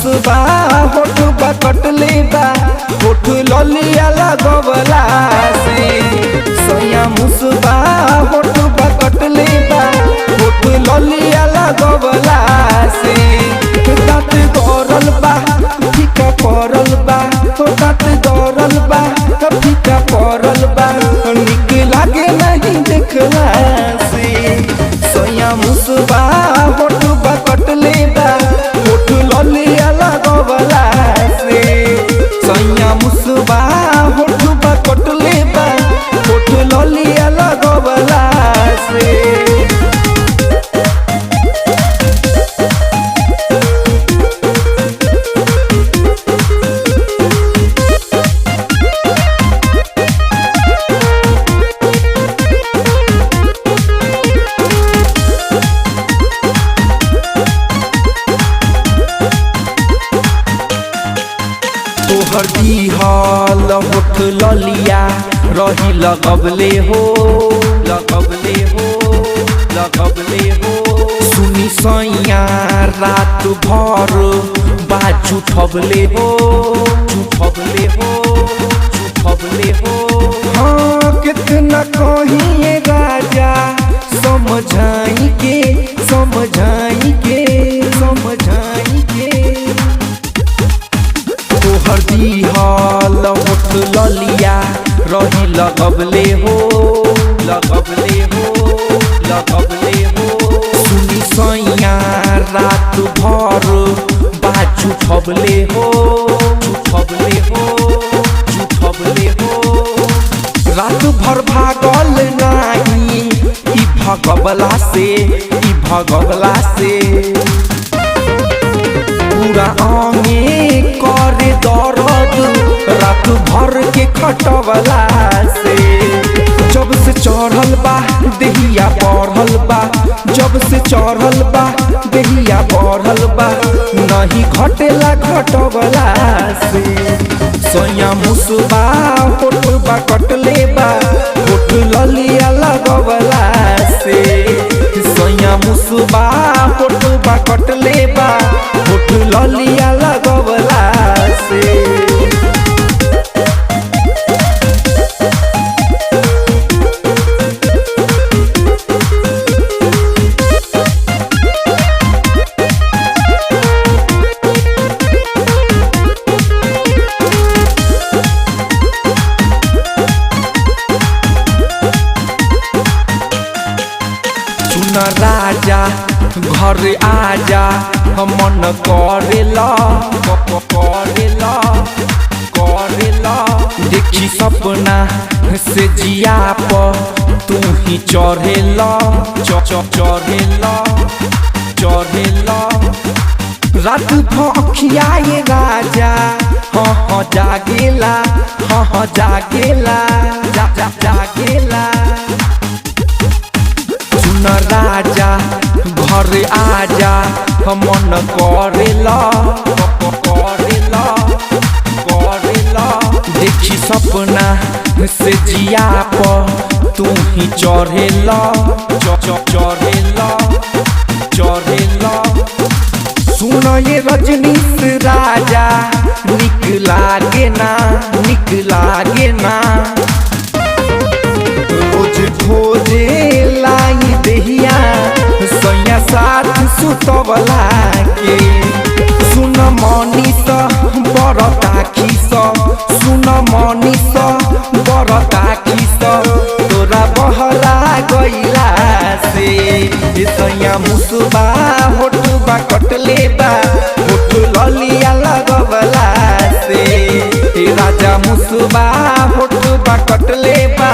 मुसबा होठ बा कटले बा होठ ललिया लगवला से सैया मुसबा होठ बा कटले बा होठ ललिया लगवला से दाँत गरल बा फीका पड़ल बा दाँत गरल बा फीका पड़ल बा निक लागे नहीं देखला से सैया मुसबा होठ बा कटले बा होठ ललिया लगवला से सैया मुसबा होठ बा कटले बा होठ ललिया लगवला से तोहर दिहल होठ ललिया रही लगबले हो लगबले हो लगबले हो सुनी सैया रात भर बाजू ठबले हो छुपबले हो छुपबले हो हाँ कितना कहिए राजा समझाई के समझाई के समझाई के तोहर दिहल होठ ललिया रही लगबले हो लगबले हो लगबले हो सुनी सैया रात भर बाजू ठबले हो छुपबले हो छुपबले हो रात भर भागल नाही ई भगवला से ई भगवला से पूरा आंगे करे दर्द रात भर के खटवला से जब से चढ़ल बा देहिया बढ़ल बा जब से चढ़ल बा देहिया बढ़ल बा नहीं घटेला घटवला से सैया मुसबा होठ बा कटले बा होठ ललिया लगवला से सैया मुसबा होठ बा कटले बा होठ ललिया लगवला से सुन राजा घर आजा मन करेला करेला करेला देखी सपना से जिया पर तू ही चढ़ेला चढ़ेला चढ़ेला रात भखिया ये राजा हाँ हाँ जागेला हाँ हाँ जागेला जागेला सुन राजा घर आजा मन करेला करेला करेला देखी सपना से जिया पर तू ही चढ़ेला चढ़ेला चढ़ेला सुन ये रजनीश राजा निक लागे ना निक लागे ना रोज खोजे लाई देहिया सैया साथ सुतवला के सुन मनीष बरता खीस सुन मनीष बरता खीस तोरा बहरा गईला से सैया मुसबा होठ बा कटले बा होठ ललिया लगवला से राजा मुसबा होठ बा कटले बा